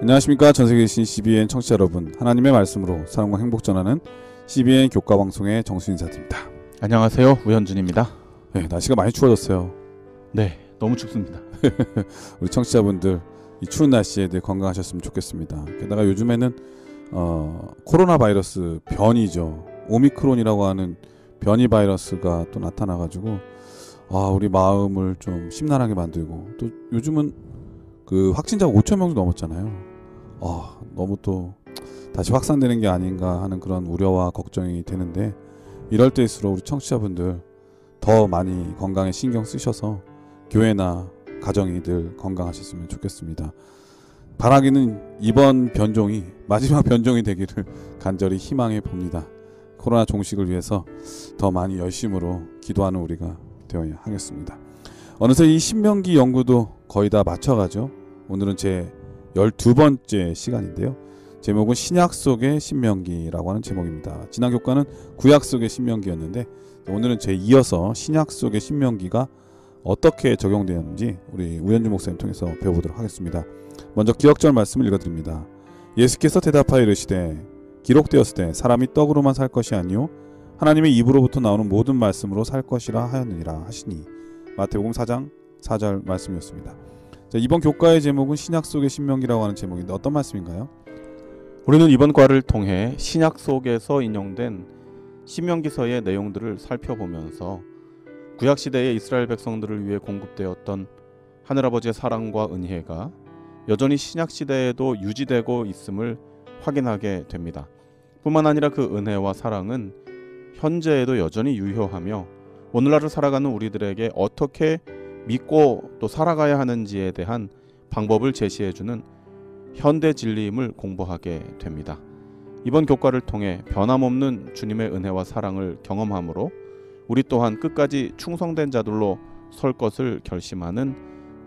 안녕하십니까. 전세계에 계신 CBN 청취자 여러분, 하나님의 말씀으로 사랑과 행복 전하는 CBN 교과방송의 정수 인사드립니다. 안녕하세요. 우현준입니다. 네, 날씨가 많이 추워졌어요. 네, 너무 춥습니다. 우리 청취자분들 이 추운 날씨에 늘 건강하셨으면 좋겠습니다. 게다가 요즘에는 코로나 바이러스 변이죠. 오미크론이라고 하는 변이 바이러스가 또 나타나가지고 우리 마음을 좀 심란하게 만들고, 또 요즘은 그 확진자가 5천 명 넘었잖아요. 너무 또 다시 확산되는 게 아닌가 하는 그런 우려와 걱정이 되는데, 이럴 때일수록 우리 청취자분들 더 많이 건강에 신경 쓰셔서 교회나 가정이 늘 건강하셨으면 좋겠습니다. 바라기는 이번 변종이 마지막 변종이 되기를 간절히 희망해 봅니다. 코로나 종식을 위해서 더 많이 열심으로 기도하는 우리가 되어야 하겠습니다. 어느새 이 신명기 연구도 거의 다 맞춰가죠. 오늘은 제 12번째 시간인데요. 제목은 신약 속의 신명기라고 하는 제목입니다. 지난 교과는 구약 속의 신명기였는데, 오늘은 제 이어서 신약 속의 신명기가 어떻게 적용되었는지 우리 우현주 목사님 통해서 배워보도록 하겠습니다. 먼저 기억절 말씀을 읽어드립니다. 예수께서 대답하여 이르시되 기록되었을 때 사람이 떡으로만 살 것이 아니요 하나님의 입으로부터 나오는 모든 말씀으로 살 것이라 하였느니라 하시니. 마태복음 4장 4절 말씀이었습니다. 자, 이번 교과의 제목은 신약 속의 신명기라고 하는 제목인데 어떤 말씀인가요? 우리는 이번 과를 통해 신약 속에서 인용된 신명기서의 내용들을 살펴보면서 구약 시대의 이스라엘 백성들을 위해 공급되었던 하늘아버지의 사랑과 은혜가 여전히 신약 시대에도 유지되고 있음을 확인하게 됩니다. 뿐만 아니라 그 은혜와 사랑은 현재에도 여전히 유효하며 오늘날을 살아가는 우리들에게 어떻게 믿고 또 살아가야 하는지에 대한 방법을 제시해주는 현대 진리임을 공부하게 됩니다. 이번 교과를 통해 변함없는 주님의 은혜와 사랑을 경험함으로 우리 또한 끝까지 충성된 자들로 설 것을 결심하는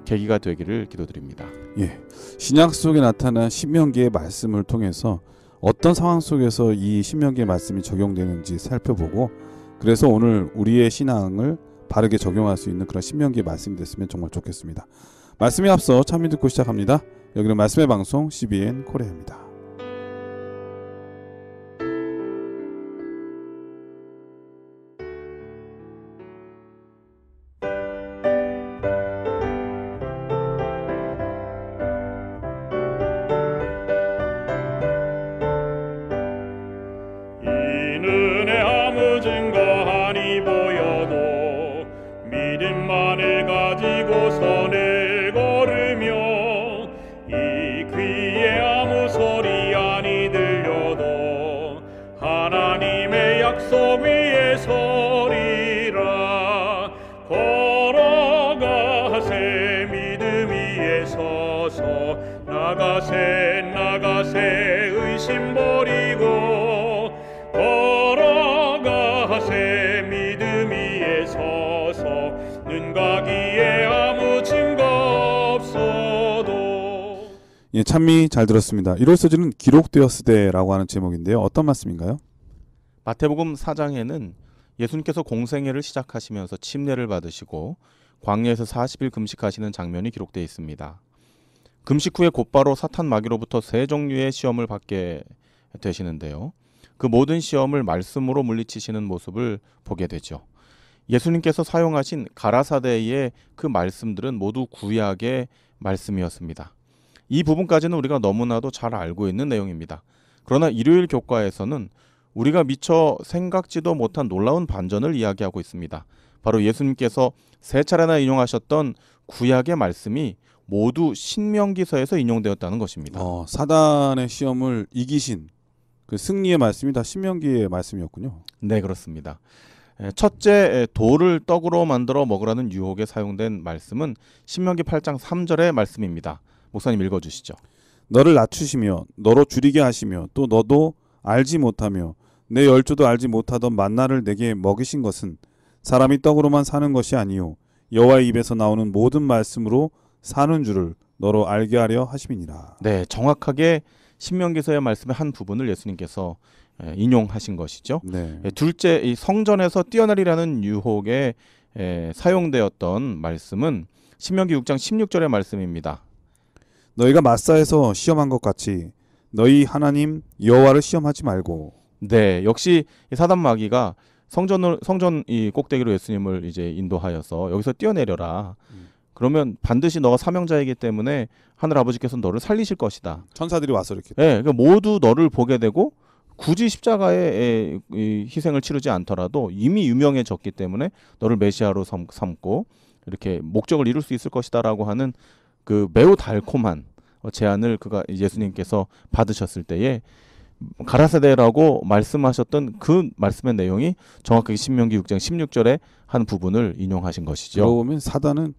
계기가 되기를 기도드립니다. 예, 신약 속에 나타난 신명기의 말씀을 통해서 어떤 상황 속에서 이 신명기의 말씀이 적용되는지 살펴보고, 그래서 오늘 우리의 신앙을 바르게 적용할 수 있는 그런 신명기의 말씀이 됐으면 정말 좋겠습니다. 말씀에 앞서 찬미 듣고 시작합니다. 여기는 말씀의 방송 CBN 코리아입니다. 나가세 의심 버리고 걸어가세 믿음 위에 서서 눈 가기에 아무 증거 없어도. 예, 찬미 잘 들었습니다. 1월 소지는 기록되었을 때라고 하는 제목인데요. 어떤 말씀인가요? 마태복음 4장에는 예수님께서 공생애를 시작하시면서 침례를 받으시고 광야에서 40일 금식하시는 장면이 기록되어 있습니다. 금식 후에 곧바로 사탄 마귀로부터 세 종류의 시험을 받게 되시는데요. 그 모든 시험을 말씀으로 물리치시는 모습을 보게 되죠. 예수님께서 사용하신 가라사대의 그 말씀들은 모두 구약의 말씀이었습니다. 이 부분까지는 우리가 너무나도 잘 알고 있는 내용입니다. 그러나 일요일 교과에서는 우리가 미처 생각지도 못한 놀라운 반전을 이야기하고 있습니다. 바로 예수님께서 세 차례나 인용하셨던 구약의 말씀이 모두 신명기서에서 인용되었다는 것입니다. 사단의 시험을 이기신 그 승리의 말씀이 다 신명기의 말씀이었군요. 네, 그렇습니다. 첫째, 돌을 떡으로 만들어 먹으라는 유혹에 사용된 말씀은 신명기 8장 3절의 말씀입니다. 목사님 읽어주시죠. 너를 낮추시며 너로 줄이게 하시며 또 너도 알지 못하며 내 열조도 알지 못하던 만나를 내게 먹이신 것은 사람이 떡으로만 사는 것이 아니요 여호와의 입에서 나오는 모든 말씀으로 사는 줄을 너로 알게 하려 하심이니라. 네, 정확하게 신명기서의 말씀의 한 부분을 예수님께서 인용하신 것이죠. 네. 둘째, 이 성전에서 뛰어내리라는 유혹에 사용되었던 말씀은 신명기 6장 16절의 말씀입니다. 너희가 마사에서 시험한 것 같이 너희 하나님 여호와를 시험하지 말고. 네, 역시 이 사단 마귀가 성전 이 꼭대기로 예수님을 이제 인도하여서 여기서 뛰어내려라. 그러면 반드시 너가 사명자이기 때문에 하늘 아버지께서 너를 살리실 것이다. 천사들이 와서 이렇게. 네, 그러니까 모두 너를 보게 되고 굳이 십자가의 이 희생을 치르지 않더라도 이미 유명해졌기 때문에 너를 메시아로 삼고 이렇게 목적을 이룰 수 있을 것이다라고 하는 그 매우 달콤한 제안을 그가 예수님께서 받으셨을 때에 가라사대라고 말씀하셨던 그 말씀의 내용이 정확하게 신명기 6장 16절에 한 부분을 인용하신 것이죠. 그러고 보면 사단은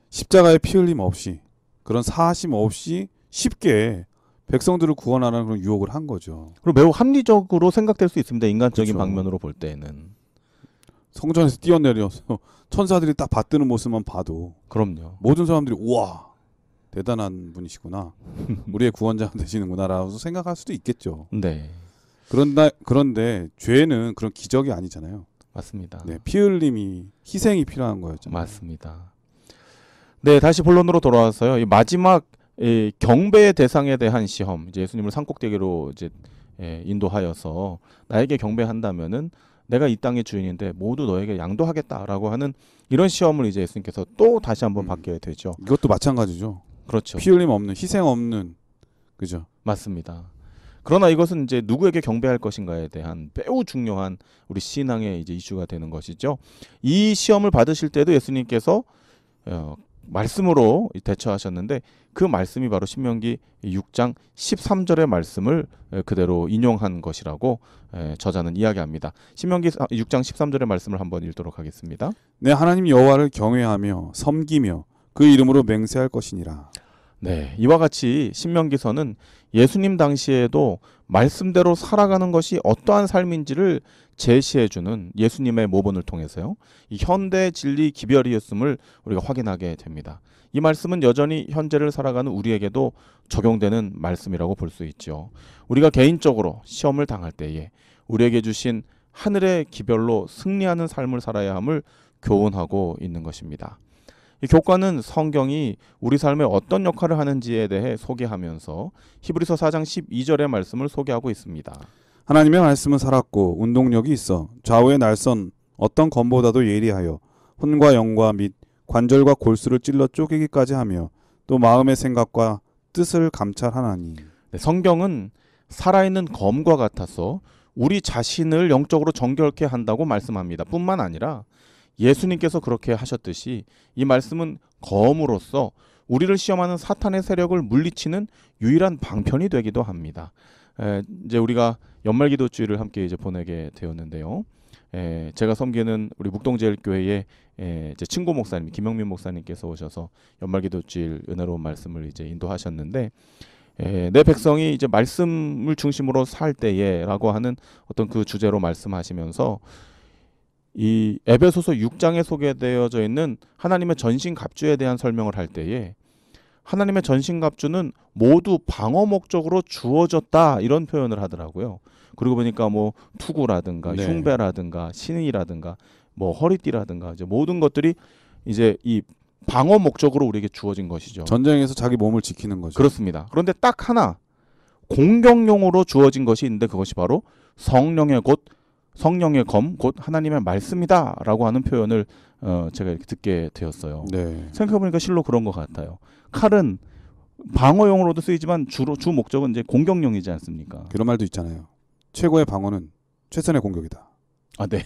십자가의 피 흘림 없이 그런 사하심 없이 쉽게 백성들을 구원하라는 그런 유혹을 한 거죠. 그리고 매우 합리적으로 생각될 수 있습니다. 인간적인 그렇죠. 방면으로 볼 때는. 성전에서 뛰어내려서 천사들이 딱 받드는 모습만 봐도 그럼요. 모든 사람들이 우와 대단한 분이시구나. 우리의 구원자가 되시는구나라고 생각할 수도 있겠죠. 네. 그런데 죄는 그런 기적이 아니잖아요. 맞습니다. 네, 피 흘림이 희생이 필요한 거였잖아요. 맞습니다. 네, 다시 본론으로 돌아와서요. 이 마지막 경배의 대상에 대한 시험, 이제 예수님을 산꼭대기로 이제 인도하여서 나에게 경배한다면은 내가 이 땅의 주인인데 모두 너에게 양도하겠다라고 하는 이런 시험을 이제 예수님께서 또 다시 한번 받게 되죠. 이것도 마찬가지죠. 그렇죠. 피 흘림 없는 희생 없는 그죠? 맞습니다. 그러나 이것은 이제 누구에게 경배할 것인가에 대한 매우 중요한 우리 신앙의 이제 이슈가 되는 것이죠. 이 시험을 받으실 때도 예수님께서 말씀으로 대처하셨는데 그 말씀이 바로 신명기 6장 13절의 말씀을 그대로 인용한 것이라고 저자는 이야기합니다. 신명기 6장 13절의 말씀을 한번 읽도록 하겠습니다. 내 하나님 여호와를 경외하며 섬기며 그 이름으로 맹세할 것이니라. 네, 이와 같이 신명기서는 예수님 당시에도 말씀대로 살아가는 것이 어떠한 삶인지를 제시해주는 예수님의 모본을 통해서요. 이 현대 진리 기별이었음을 우리가 확인하게 됩니다. 이 말씀은 여전히 현재를 살아가는 우리에게도 적용되는 말씀이라고 볼 수 있죠. 우리가 개인적으로 시험을 당할 때에 우리에게 주신 하늘의 기별로 승리하는 삶을 살아야 함을 교훈하고 있는 것입니다. 이 교과는 성경이 우리 삶에 어떤 역할을 하는지에 대해 소개하면서 히브리서 4장 12절의 말씀을 소개하고 있습니다. 하나님의 말씀은 살았고 운동력이 있어 좌우의 날선 어떤 검보다도 예리하여 혼과 영과 및 관절과 골수를 찔러 쪼개기까지 하며 또 마음의 생각과 뜻을 감찰하나니. 네, 성경은 살아있는 검과 같아서 우리 자신을 영적으로 정결케 한다고 말씀합니다. 뿐만 아니라 예수님께서 그렇게 하셨듯이 이 말씀은 검으로서 우리를 시험하는 사탄의 세력을 물리치는 유일한 방편이 되기도 합니다. 이제 우리가 연말기도주일을 함께 이제 보내게 되었는데요. 제가 섬기는 우리 묵동제일교회의 제 친구 목사님 김영민 목사님께서 오셔서 연말기도주일 은혜로운 말씀을 이제 인도하셨는데 내 백성이 이제 말씀을 중심으로 살 때에라고 하는 어떤 그 주제로 말씀하시면서 이 에베소서 6장에 소개되어져 있는 하나님의 전신갑주에 대한 설명을 할 때에 하나님의 전신갑주는 모두 방어 목적으로 주어졌다 이런 표현을 하더라고요. 그리고 보니까 뭐 투구라든가 네. 흉배라든가 신의라든가 뭐 허리띠라든가 이제 모든 것들이 이제 이 방어 목적으로 우리에게 주어진 것이죠. 전쟁에서 자기 몸을 지키는 거죠. 그렇습니다. 그런데 딱 하나 공격용으로 주어진 것이 있는데 그것이 바로 성령의 검, 곧 하나님의 말씀이다라고 하는 표현을 제가 이렇게 듣게 되었어요. 네. 생각해보니까 실로 그런 것 같아요. 칼은 방어용으로도 쓰이지만 주 목적은 이제 공격용이지 않습니까? 그런 말도 있잖아요. 최고의 방어는 최선의 공격이다. 아, 네.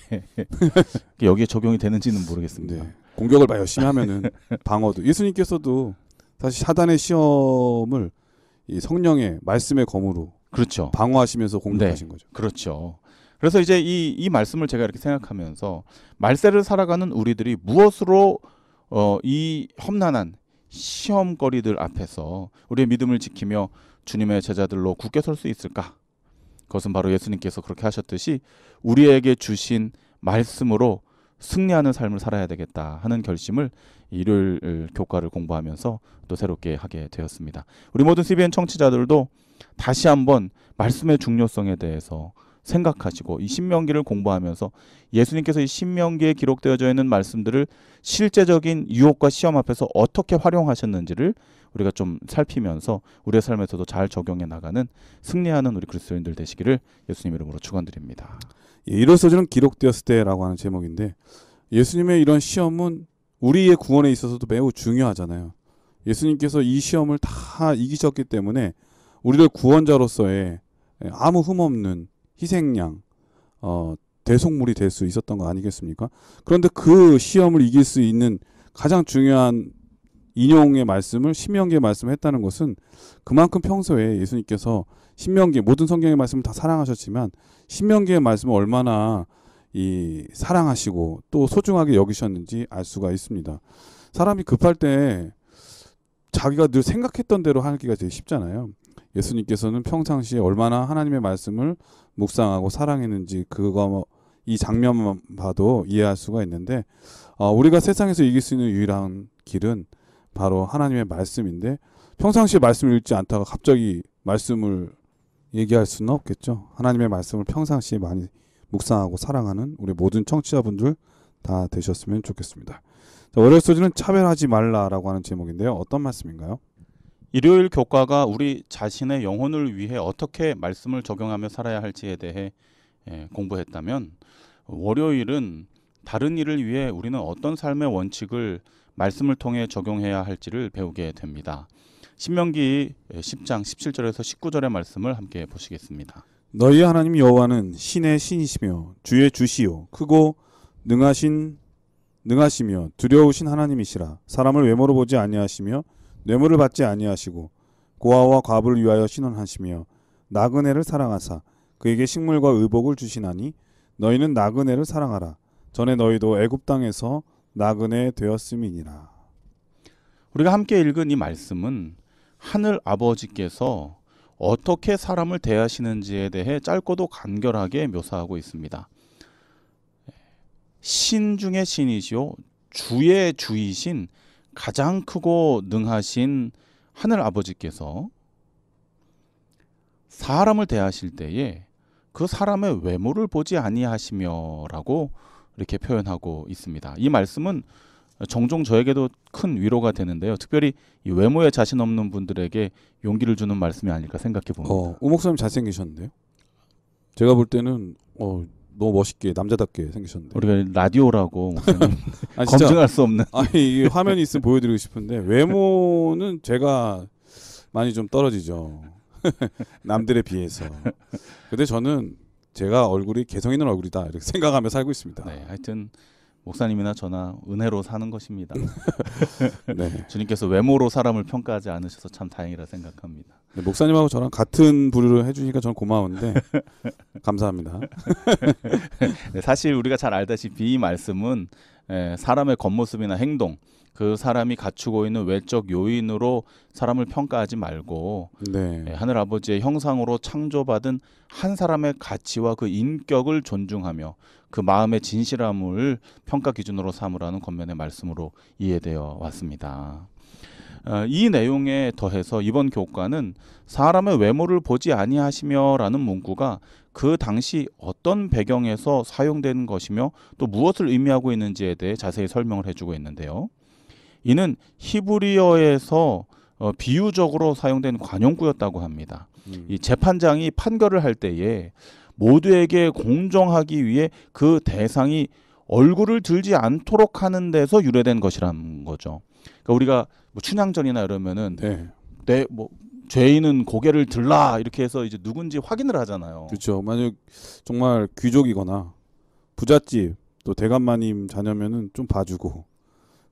여기에 적용이 되는지는 모르겠습니다. 네. 공격을 막 열심히 하면은 방어도. 예수님께서도 사실 사단의 시험을 이 성령의 말씀의 검으로 그렇죠. 방어하시면서 공격하신 거죠. 그렇죠. 그래서 이제 이 말씀을 제가 이렇게 생각하면서 말세를 살아가는 우리들이 무엇으로 이 험난한 시험거리들 앞에서 우리의 믿음을 지키며 주님의 제자들로 굳게 설 수 있을까? 그것은 바로 예수님께서 그렇게 하셨듯이 우리에게 주신 말씀으로 승리하는 삶을 살아야 되겠다 하는 결심을 일요일 교과를 공부하면서 또 새롭게 하게 되었습니다. 우리 모든 CBN 청취자들도 다시 한번 말씀의 중요성에 대해서 생각하시고 이 신명기를 공부하면서 예수님께서 이 신명기에 기록되어져 있는 말씀들을 실제적인 유혹과 시험 앞에서 어떻게 활용하셨는지를 우리가 좀 살피면서 우리의 삶에서도 잘 적용해 나가는 승리하는 우리 그리스도인들 되시기를 예수님 이름으로 축원드립니다. 예, 이로서는 기록되었을 때라고 하는 제목인데 예수님의 이런 시험은 우리의 구원에 있어서도 매우 중요하잖아요. 예수님께서 이 시험을 다 이기셨기 때문에 우리를 구원자로서의 아무 흠없는 희생양, 대속물이 될 수 있었던 거 아니겠습니까? 그런데 그 시험을 이길 수 있는 가장 중요한 인용의 말씀을 신명기의 말씀을 했다는 것은 그만큼 평소에 예수님께서 신명기 모든 성경의 말씀을 다 사랑하셨지만 신명기의 말씀을 얼마나 사랑하시고 또 소중하게 여기셨는지 알 수가 있습니다. 사람이 급할 때 자기가 늘 생각했던 대로 하기가 되게 쉽잖아요. 예수님께서는 평상시에 얼마나 하나님의 말씀을 묵상하고 사랑했는지 이 장면만 봐도 이해할 수가 있는데 우리가 세상에서 이길 수 있는 유일한 길은 바로 하나님의 말씀인데 평상시에 말씀을 읽지 않다가 갑자기 말씀을 얘기할 수는 없겠죠. 하나님의 말씀을 평상시에 많이 묵상하고 사랑하는 우리 모든 청취자분들 다 되셨으면 좋겠습니다. 자, 월요일 소지는 차별하지 말라라고 하는 제목인데요. 어떤 말씀인가요? 일요일 교과가 우리 자신의 영혼을 위해 어떻게 말씀을 적용하며 살아야 할지에 대해 공부했다면 월요일은 다른 일을 위해 우리는 어떤 삶의 원칙을 말씀을 통해 적용해야 할지를 배우게 됩니다. 신명기 10장 17절에서 19절의 말씀을 함께 보시겠습니다. 너희 하나님 여호와는 신의 신이시며 주의 주시요 크고 능하시며 두려우신 하나님이시라. 사람을 외모로 보지 아니하시며 뇌물을 받지 아니하시고 고아와 과부를 위하여 신원하시며 나그네를 사랑하사 그에게 식물과 의복을 주시나니 너희는 나그네를 사랑하라. 전에 너희도 애굽 땅에서 나그네 되었음이니라. 우리가 함께 읽은 이 말씀은 하늘 아버지께서 어떻게 사람을 대하시는지에 대해 짧고도 간결하게 묘사하고 있습니다. 신 중의 신이시요 주의 주이신 가장 크고 능하신 하늘 아버지께서 사람을 대하실 때에 그 사람의 외모를 보지 아니하시며라고 이렇게 표현하고 있습니다. 이 말씀은 종종 저에게도 큰 위로가 되는데요. 특별히 이 외모에 자신 없는 분들에게 용기를 주는 말씀이 아닐까 생각해 봅니다. 오 목사님 잘생기셨는데요. 제가 볼 때는 너무 멋있게 남자답게 생기셨는데. 우리가 라디오라고 목사님 아, 진짜, 검증할 수 없는. 이 화면이 있으면 보여드리고 싶은데 외모는 제가 많이 좀 떨어지죠. 남들에 비해서. 근데 저는 제가 얼굴이 개성 있는 얼굴이다 이렇게 생각하며 살고 있습니다. 네, 하여튼 목사님이나 저나 은혜로 사는 것입니다. 네. 주님께서 외모로 사람을 평가하지 않으셔서 참 다행이라 생각합니다. 네, 목사님하고 저랑 같은 부류를 해주니까 저는 고마운데 감사합니다. 네, 사실 우리가 잘 알다시피 이 말씀은 사람의 겉모습이나 행동, 그 사람이 갖추고 있는 외적 요인으로 사람을 평가하지 말고 네. 하늘 아버지의 형상으로 창조받은 한 사람의 가치와 그 인격을 존중하며 그 마음의 진실함을 평가 기준으로 삼으라는 겉면의 말씀으로 이해되어 왔습니다. 이 내용에 더해서 이번 교과는 사람의 외모를 보지 아니하시며라는 문구가 그 당시 어떤 배경에서 사용된 것이며 또 무엇을 의미하고 있는지에 대해 자세히 설명을 해주고 있는데요. 이는 히브리어에서 비유적으로 사용된 관용구였다고 합니다. 이 재판장이 판결을 할 때에 모두에게 공정하기 위해 그 대상이 얼굴을 들지 않도록 하는 데서 유래된 것이라는 거죠. 그러니까 우리가 뭐 춘향전이나 이러면은 네. 죄인은 고개를 들라 이렇게 해서 이제 누군지 확인을 하잖아요. 그렇죠. 만약 정말 귀족이거나 부잣집 또 대감마님 자녀면은 좀 봐주고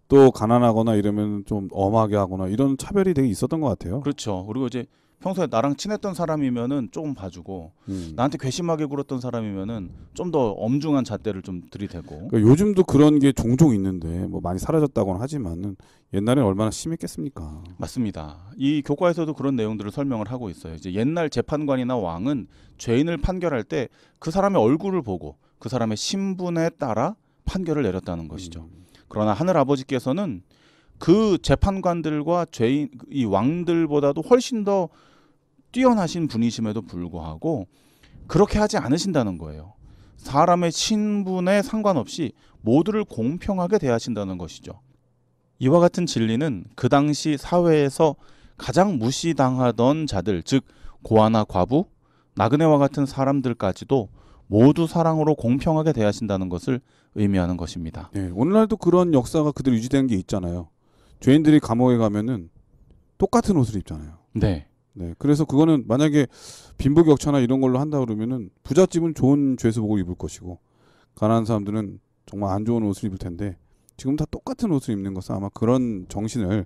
또 가난하거나 이러면 좀 엄하게 하거나 이런 차별이 되게 있었던 것 같아요. 그렇죠. 그리고 이제 평소에 나랑 친했던 사람이면은 조금 봐주고 나한테 괘씸하게 굴었던 사람이면은 좀 더 엄중한 잣대를 좀 들이대고. 그러니까 요즘도 그런 게 종종 있는데 뭐 많이 사라졌다고는 하지만은 옛날에 얼마나 심했겠습니까? 맞습니다. 이 교과에서도 그런 내용들을 설명을 하고 있어요. 이제 옛날 재판관이나 왕은 죄인을 판결할 때 그 사람의 얼굴을 보고 그 사람의 신분에 따라 판결을 내렸다는 것이죠. 그러나 하늘 아버지께서는 그 재판관들과 죄인 이 왕들보다도 훨씬 더 뛰어나신 분이심에도 불구하고 그렇게 하지 않으신다는 거예요. 사람의 신분에 상관없이 모두를 공평하게 대하신다는 것이죠. 이와 같은 진리는 그 당시 사회에서 가장 무시당하던 자들, 즉 고아나 과부, 나그네와 같은 사람들까지도 모두 사랑으로 공평하게 대하신다는 것을 의미하는 것입니다. 네, 오늘날도 그런 역사가 그대로 유지된 게 있잖아요. 죄인들이 감옥에 가면은 똑같은 옷을 입잖아요. 네. 네, 그래서 그거는 만약에 빈부격차나 이런 걸로 한다 그러면은 부잣집은 좋은 죄수복을 입을 것이고 가난한 사람들은 정말 안 좋은 옷을 입을 텐데 지금 다 똑같은 옷을 입는 것은 아마 그런 정신을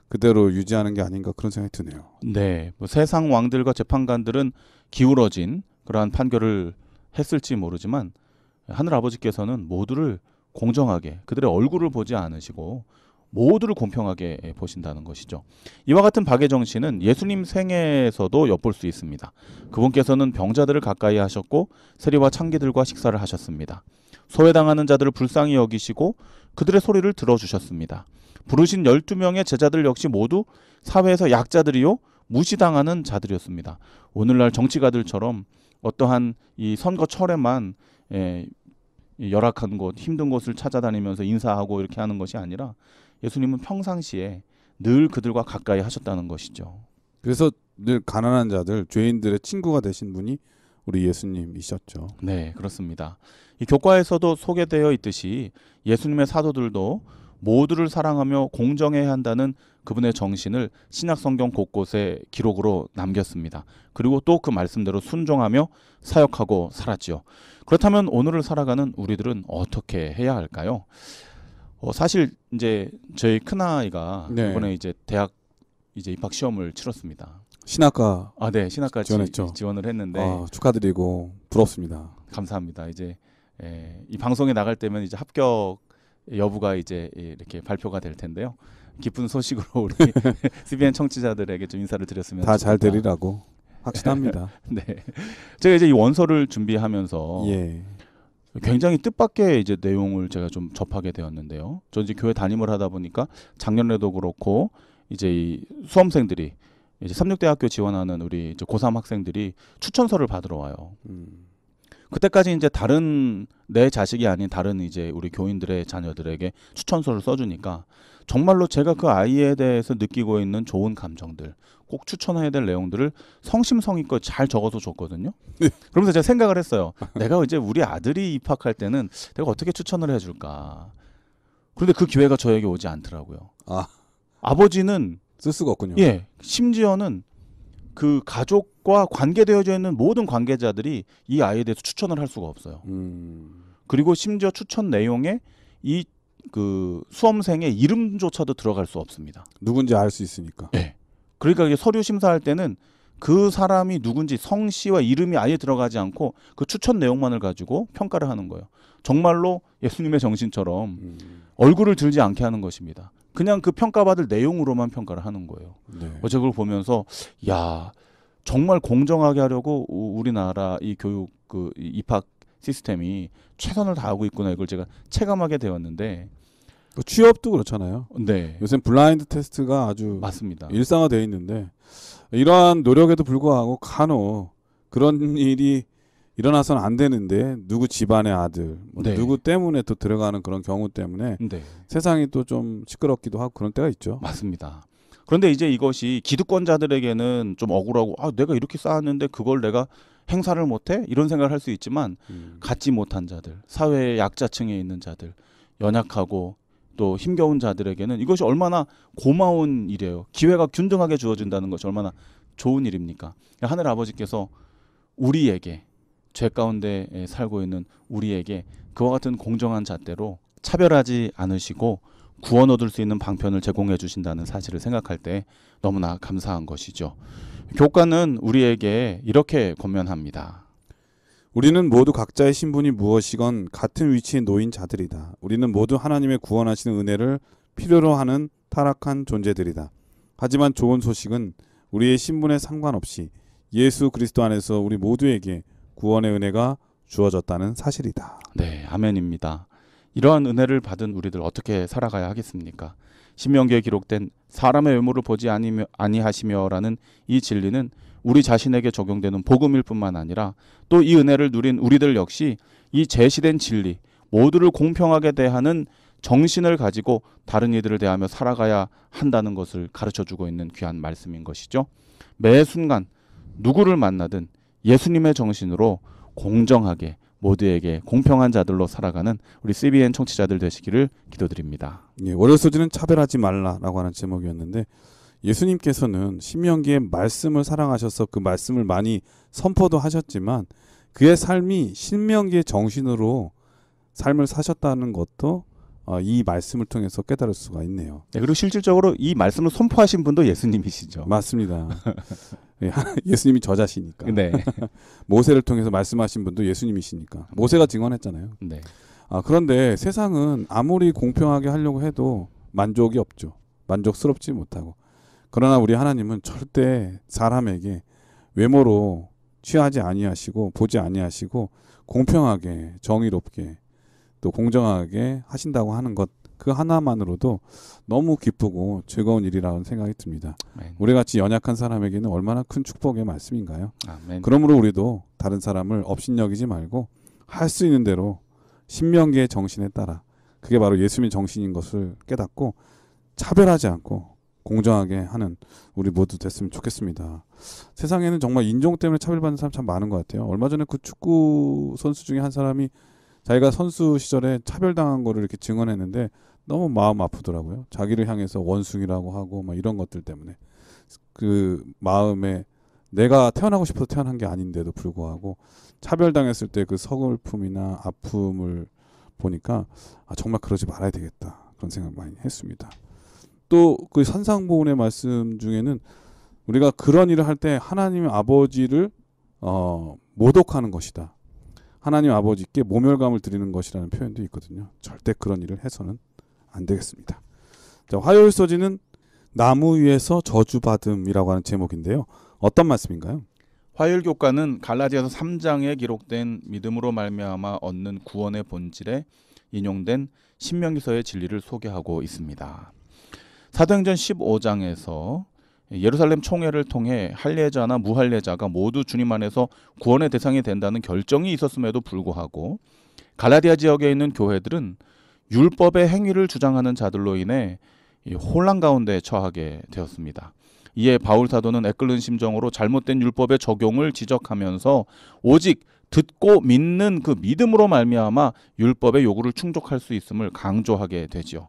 그대로 유지하는 게 아닌가 그런 생각이 드네요. 네, 뭐 세상 왕들과 재판관들은 기울어진 그러한 판결을 했을지 모르지만 하늘 아버지께서는 모두를 공정하게 그들의 얼굴을 보지 않으시고 모두를 공평하게 보신다는 것이죠. 이와 같은 박의 정신은 예수님 생애에서도 엿볼 수 있습니다. 그분께서는 병자들을 가까이 하셨고 세리와 창기들과 식사를 하셨습니다. 소외당하는 자들을 불쌍히 여기시고 그들의 소리를 들어주셨습니다. 부르신 12명의 제자들 역시 모두 사회에서 약자들이요 무시당하는 자들이었습니다. 오늘날 정치가들처럼 어떠한 이 선거철에만 열악한 곳, 힘든 곳을 찾아다니면서 인사하고 이렇게 하는 것이 아니라 예수님은 평상시에 늘 그들과 가까이 하셨다는 것이죠. 그래서 늘 가난한 자들, 죄인들의 친구가 되신 분이 우리 예수님이셨죠. 네, 그렇습니다. 이 교과에서도 소개되어 있듯이 예수님의 사도들도 모두를 사랑하며 공정해야 한다는 그분의 정신을 신약 성경 곳곳에 기록으로 남겼습니다. 그리고 또 그 말씀대로 순종하며 사역하고 살았지요. 그렇다면 오늘을 살아가는 우리들은 어떻게 해야 할까요? 사실 이제 저희 큰아이가 네. 이번에 이제 대학 이제 입학 시험을 치렀습니다. 신학과 네, 신학과 지원했죠. 지원을 했는데 축하드리고 부럽습니다. 감사합니다. 이제 이 방송에 나갈 때면 이제 합격 여부가 이제 이렇게 발표가 될 텐데요. 기쁜 소식으로 우리 CBN 청취자들에게 좀 인사를 드렸으면 다 잘 좋겠다. 되리라고 확신합니다. 네, 제가 이제 이 원서를 준비하면서 예. 굉장히 뜻밖의 이제 내용을 제가 좀 접하게 되었는데요. 저 이제 교회 담임을 하다 보니까 작년에도 그렇고 이제 이 수험생들이 이제 삼육대학교 지원하는 우리 이제 고3 학생들이 추천서를 받으러 와요. 그때까지 이제 다른 내 자식이 아닌 다른 이제 우리 교인들의 자녀들에게 추천서를 써주니까 정말로 제가 그 아이에 대해서 느끼고 있는 좋은 감정들, 꼭 추천해야 될 내용들을 성심성의껏 잘 적어서 줬거든요. 그러면서 제가 생각을 했어요. 내가 이제 우리 아들이 입학할 때는 내가 어떻게 추천을 해줄까. 그런데 그 기회가 저에게 오지 않더라고요. 아버지는 쓸 수가 없군요. 예, 심지어는 그 가족과 관계되어져 있는 모든 관계자들이 이 아이에 대해서 추천을 할 수가 없어요. 그리고 심지어 추천 내용에 이 그 수험생의 이름조차도 들어갈 수 없습니다. 누군지 알 수 있으니까. 네. 그러니까 이게 서류 심사할 때는 그 사람이 누군지 성씨와 이름이 아예 들어가지 않고 그 추천 내용만을 가지고 평가를 하는 거예요. 정말로 예수님의 정신처럼 얼굴을 들지 않게 하는 것입니다. 그냥 그 평가받을 내용으로만 평가를 하는 거예요. 네. 어제 그걸 보면서 야 정말 공정하게 하려고 우리나라 이 교육 그 입학 시스템이 최선을 다하고 있구나 이걸 제가 체감하게 되었는데 취업도 그렇잖아요. 네 요새 블라인드 테스트가 아주 맞습니다. 일상화되어 있는데 이러한 노력에도 불구하고 간혹 그런 일이 일어나서는 안 되는데 누구 집안의 아들, 네. 누구 때문에 또 들어가는 그런 경우 때문에 네 세상이 또 좀 시끄럽기도 하고 그런 때가 있죠. 맞습니다. 그런데 이제 이것이 기득권자들에게는 좀 억울하고 내가 이렇게 쌓았는데 그걸 내가 행사를 못해? 이런 생각을 할 수 있지만 갖지 못한 자들, 사회의 약자층에 있는 자들, 연약하고 또 힘겨운 자들에게는 이것이 얼마나 고마운 일이에요. 기회가 균등하게 주어진다는 것이 얼마나 좋은 일입니까? 하늘 아버지께서 우리에게 죄 가운데 살고 있는 우리에게 그와 같은 공정한 잣대로 차별하지 않으시고 구원 얻을 수 있는 방편을 제공해 주신다는 사실을 생각할 때 너무나 감사한 것이죠. 교과는 우리에게 이렇게 권면합니다. 우리는 모두 각자의 신분이 무엇이건 같은 위치에 놓인 자들이다. 우리는 모두 하나님의 구원하시는 은혜를 필요로 하는 타락한 존재들이다. 하지만 좋은 소식은 우리의 신분에 상관없이 예수 그리스도 안에서 우리 모두에게 구원의 은혜가 주어졌다는 사실이다. 네, 아멘입니다. 이러한 은혜를 받은 우리들 어떻게 살아가야 하겠습니까? 신명기에 기록된 사람의 외모를 보지 아니하시며라는 이 진리는 우리 자신에게 적용되는 복음일 뿐만 아니라 또 이 은혜를 누린 우리들 역시 이 제시된 진리, 모두를 공평하게 대하는 정신을 가지고 다른 이들을 대하며 살아가야 한다는 것을 가르쳐주고 있는 귀한 말씀인 것이죠. 매 순간 누구를 만나든 예수님의 정신으로 공정하게 모두에게 공평한 자들로 살아가는 우리 CBN 청취자들 되시기를 기도드립니다. 예, 월요 소지는 차별하지 말라라고 하는 제목이었는데 예수님께서는 신명기에 말씀을 사랑하셔서 그 말씀을 많이 선포도 하셨지만 그의 삶이 신명기의 정신으로 삶을 사셨다는 것도 이 말씀을 통해서 깨달을 수가 있네요. 네, 그리고 실질적으로 이 말씀을 선포하신 분도 예수님이시죠. 맞습니다. 예수님이 저자시니까. 네. 모세를 통해서 말씀하신 분도 예수님이시니까. 모세가 증언했잖아요. 네. 그런데 세상은 아무리 공평하게 하려고 해도 만족이 없죠. 만족스럽지 못하고. 그러나 우리 하나님은 절대 사람에게 외모로 취하지 아니하시고 보지 아니하시고 공평하게 정의롭게 또 공정하게 하신다고 하는 것 그 하나만으로도 너무 기쁘고 즐거운 일이라는 생각이 듭니다. 아멘. 우리같이 연약한 사람에게는 얼마나 큰 축복의 말씀인가요? 아멘. 그러므로 우리도 다른 사람을 업신여기지 말고 할 수 있는 대로 신명기의 정신에 따라 그게 바로 예수님의 정신인 것을 깨닫고 차별하지 않고 공정하게 하는 우리 모두 됐으면 좋겠습니다. 세상에는 정말 인종 때문에 차별받는 사람 참 많은 것 같아요. 얼마 전에 그 축구 선수 중에 한 사람이 자기가 선수 시절에 차별당한 거를 이렇게 증언했는데 너무 마음 아프더라고요. 자기를 향해서 원숭이라고 하고 막 이런 것들 때문에 그 마음에 내가 태어나고 싶어서 태어난 게 아닌데도 불구하고 차별당했을 때 그 서글픔이나 아픔을 보니까 정말 그러지 말아야 되겠다 그런 생각 많이 했습니다. 또 그 산상보훈의 말씀 중에는 우리가 그런 일을 할 때 하나님 아버지를 모독하는 것이다. 하나님 아버지께 모멸감을 드리는 것이라는 표현도 있거든요. 절대 그런 일을 해서는 안 되겠습니다. 자, 화요일 소지는 나무 위에서 저주받음이라고 하는 제목인데요. 어떤 말씀인가요? 화요일 교과는 갈라디아서 3장에 기록된 믿음으로 말미암아 얻는 구원의 본질에 인용된 신명기서의 진리를 소개하고 있습니다. 사도행전 15장에서 예루살렘 총회를 통해 할례자나 무할례자가 모두 주님 안에서 구원의 대상이 된다는 결정이 있었음에도 불구하고 갈라디아 지역에 있는 교회들은 율법의 행위를 주장하는 자들로 인해 혼란 가운데 처하게 되었습니다. 이에 바울 사도는 애끓는 심정으로 잘못된 율법의 적용을 지적하면서 오직 듣고 믿는 그 믿음으로 말미암아 율법의 요구를 충족할 수 있음을 강조하게 되죠.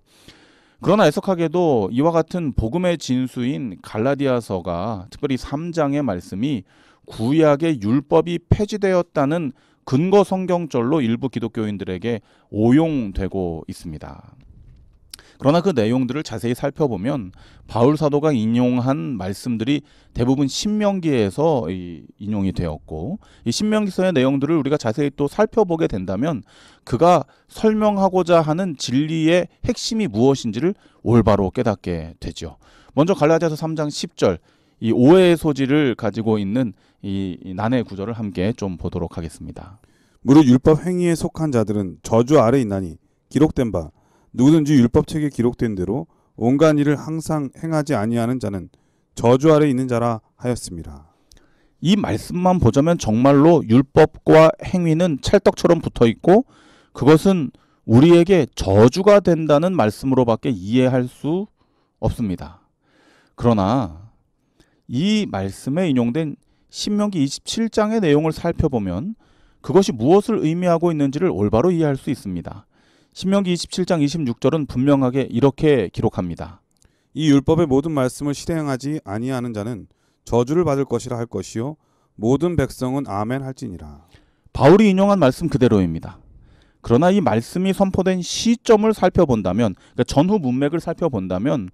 그러나 애석하게도 이와 같은 복음의 진수인 갈라디아서가 특별히 3장의 말씀이 구약의 율법이 폐지되었다는 근거 성경절로 일부 기독교인들에게 오용되고 있습니다. 그러나 그 내용들을 자세히 살펴보면 바울 사도가 인용한 말씀들이 대부분 신명기에서 인용이 되었고 이 신명기서의 내용들을 우리가 자세히 또 살펴보게 된다면 그가 설명하고자 하는 진리의 핵심이 무엇인지를 올바로 깨닫게 되죠. 먼저 갈라디아서 3장 10절 이 오해의 소지를 가지고 있는 이 난해 구절을 함께 좀 보도록 하겠습니다. 무릇 율법 행위에 속한 자들은 저주 아래 있나니 기록된 바 누구든지 율법책에 기록된 대로 온갖 일을 항상 행하지 아니하는 자는 저주 아래 있는 자라 하였습니다. 이 말씀만 보자면 정말로 율법과 행위는 찰떡처럼 붙어있고 그것은 우리에게 저주가 된다는 말씀으로밖에 이해할 수 없습니다. 그러나 이 말씀에 인용된 신명기 27장의 내용을 살펴보면 그것이 무엇을 의미하고 있는지를 올바로 이해할 수 있습니다. 신명기 27장 26절은 분명하게 이렇게 기록합니다. 이 율법의 모든 말씀을 실행하지 아니하는 자는 저주를 받을 것이라 할 것이요 모든 백성은 아멘 할지니라. 바울이 인용한 말씀 그대로입니다. 그러나 이 말씀이 선포된 시점을 살펴본다면 그러니까 전후 문맥을 살펴본다면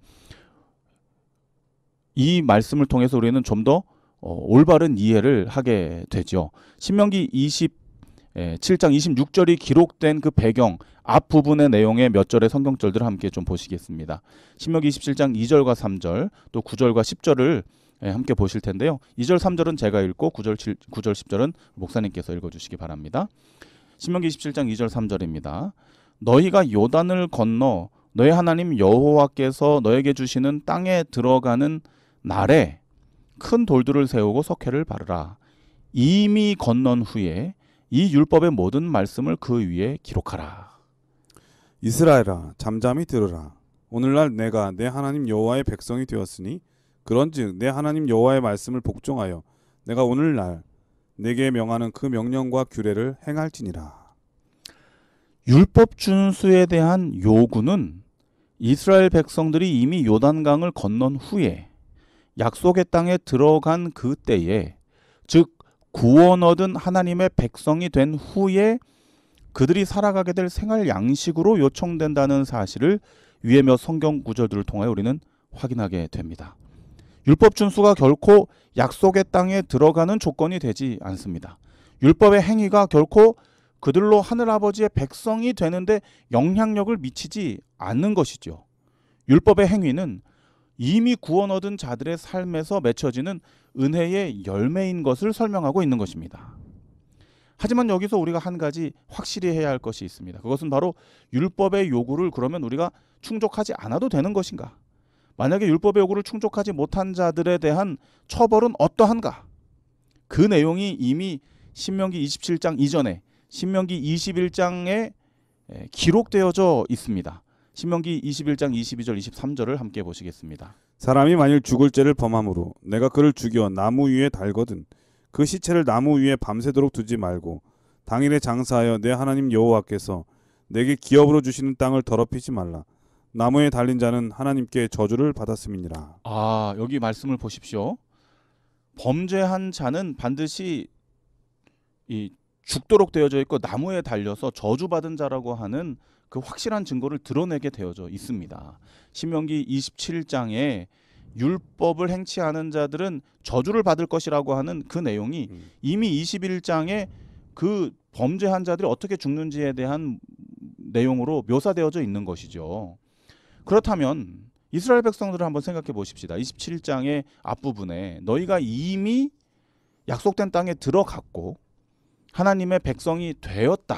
이 말씀을 통해서 우리는 좀 더 올바른 이해를 하게 되죠. 신명기 27장 26절이 기록된 그 배경 앞부분의 내용의 몇 절의 성경절들을 함께 좀 보시겠습니다. 신명기 27장 2절과 3절 또 9절과 10절을 함께 보실 텐데요. 2절 3절은 제가 읽고 9절 10절은 목사님께서 읽어주시기 바랍니다. 신명기 27장 2절 3절입니다. 너희가 요단을 건너 너의 하나님 여호와께서 너에게 주시는 땅에 들어가는 날에 큰 돌들을 세우고 석회를 바르라. 이미 건넌 후에 이 율법의 모든 말씀을 그 위에 기록하라. 이스라엘아 잠잠히 들으라. 오늘날 내가 내 하나님 여호와의 백성이 되었으니 그런즉 내 하나님 여호와의 말씀을 복종하여 내가 오늘날 내게 명하는 그 명령과 규례를 행할지니라. 율법 준수에 대한 요구는 이스라엘 백성들이 이미 요단강을 건넌 후에 약속의 땅에 들어간 그 때에, 즉 구원 얻은 하나님의 백성이 된 후에 그들이 살아가게 될 생활 양식으로 요청된다는 사실을 위의 몇 성경 구절들을 통하여 우리는 확인하게 됩니다. 율법 준수가 결코 약속의 땅에 들어가는 조건이 되지 않습니다. 율법의 행위가 결코 그들로 하늘아버지의 백성이 되는데 영향력을 미치지 않는 것이죠. 율법의 행위는 이미 구원 얻은 자들의 삶에서 맺혀지는 은혜의 열매인 것을 설명하고 있는 것입니다. 하지만 여기서 우리가 한 가지 확실히 해야 할 것이 있습니다. 그것은 바로 율법의 요구를 그러면 우리가 충족하지 않아도 되는 것인가? 만약에 율법의 요구를 충족하지 못한 자들에 대한 처벌은 어떠한가? 그 내용이 이미 신명기 27장 이전에 신명기 21장에 기록되어져 있습니다. 신명기 21장 22절 23절을 함께 보시겠습니다. 사람이 만일 죽을 죄를 범함으로 내가 그를 죽여 나무 위에 달거든 그 시체를 나무 위에 밤새도록 두지 말고 당일에 장사하여 내 하나님 여호와께서 내게 기업으로 주시는 땅을 더럽히지 말라. 나무에 달린 자는 하나님께 저주를 받았음이니라. 아, 여기 말씀을 보십시오. 범죄한 자는 반드시 죽도록 되어져 있고 나무에 달려서 저주받은 자라고 하는 그 확실한 증거를 드러내게 되어져 있습니다. 신명기 27장에 율법을 행치 않은 자들은 저주를 받을 것이라고 하는 그 내용이 이미 21장에 그 범죄한 자들이 어떻게 죽는지에 대한 내용으로 묘사되어져 있는 것이죠. 그렇다면 이스라엘 백성들을 한번 생각해 보십시다. 27장의 앞부분에 너희가 이미 약속된 땅에 들어갔고 하나님의 백성이 되었다.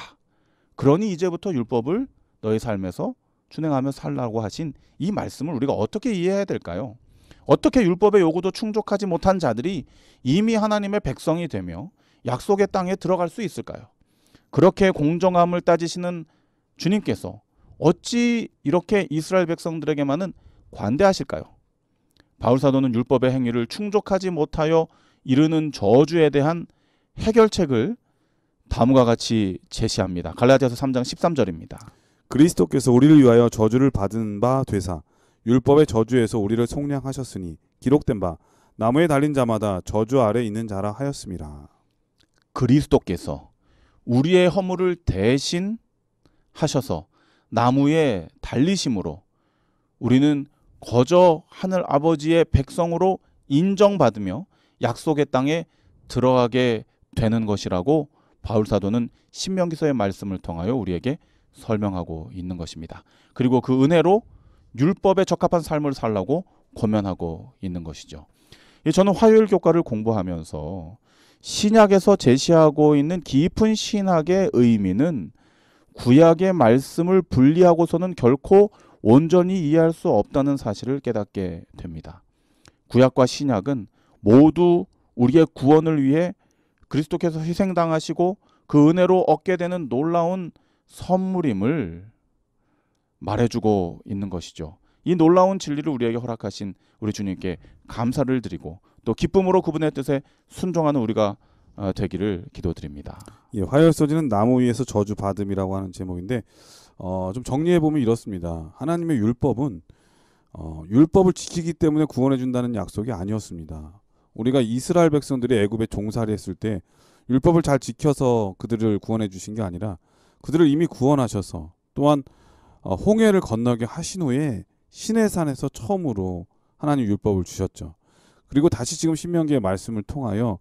그러니 이제부터 율법을 너희 삶에서 준행하며 살라고 하신 이 말씀을 우리가 어떻게 이해해야 될까요? 어떻게 율법의 요구도 충족하지 못한 자들이 이미 하나님의 백성이 되며 약속의 땅에 들어갈 수 있을까요? 그렇게 공정함을 따지시는 주님께서 어찌 이렇게 이스라엘 백성들에게만은 관대하실까요? 바울 사도는 율법의 행위를 충족하지 못하여 이르는 저주에 대한 해결책을 다음과 같이 제시합니다. 갈라디아서 3장 13절입니다. 그리스도께서 우리를 위하여 저주를 받은 바 되사 율법의 저주에서 우리를 속량하셨으니 기록된 바 나무에 달린 자마다 저주 아래 있는 자라 하였습니다. 그리스도께서 우리의 허물을 대신 하셔서 나무에 달리심으로 우리는 거저 하늘 아버지의 백성으로 인정받으며 약속의 땅에 들어가게 되는 것이라고 바울 사도는 신명기서의 말씀을 통하여 우리에게 설명하고 있는 것입니다. 그리고 그 은혜로 율법에 적합한 삶을 살라고 권면하고 있는 것이죠. 저는 화요일 교과를 공부하면서 신약에서 제시하고 있는 깊은 신학의 의미는 구약의 말씀을 분리하고서는 결코 온전히 이해할 수 없다는 사실을 깨닫게 됩니다. 구약과 신약은 모두 우리의 구원을 위해 그리스도께서 희생당하시고 그 은혜로 얻게 되는 놀라운 선물임을 말해주고 있는 것이죠. 이 놀라운 진리를 우리에게 허락하신 우리 주님께 감사를 드리고 또 기쁨으로 그분의 뜻에 순종하는 우리가 되기를 기도드립니다. 예, 화요일 소지는 나무 위에서 저주 받음이라고 하는 제목인데 좀 정리해 보면 이렇습니다. 하나님의 율법은 율법을 지키기 때문에 구원해 준다는 약속이 아니었습니다. 우리가 이스라엘 백성들이 애굽에 종살이했을 때 율법을 잘 지켜서 그들을 구원해 주신 게 아니라 그들을 이미 구원하셔서 또한 홍해를 건너게 하신 후에 시내산에서 처음으로 하나님 율법을 주셨죠. 그리고 다시 지금 신명기의 말씀을 통하여